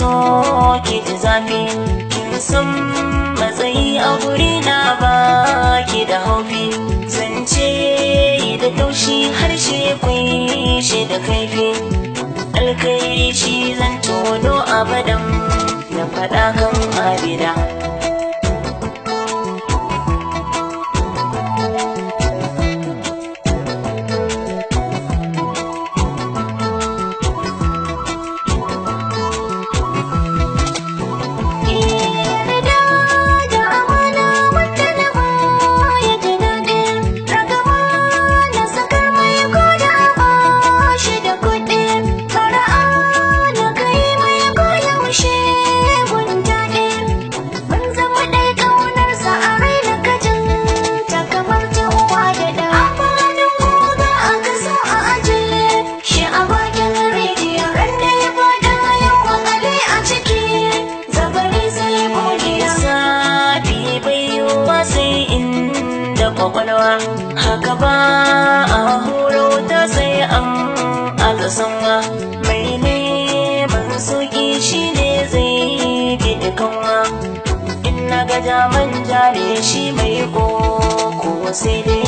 so ki ji zafi, kin san matsayi a guri na ba ki da haufi. Zance da taushi harshe kwai shi da kaifi, alkhairi shi zan tono abadan na faɗa kan abida. Kwakwalwa haka ba a horo ta sai an aka sanwa, mai neman sauki shi ne zai gidi kanwa. In na gaja manja ne shi mai koko sai dai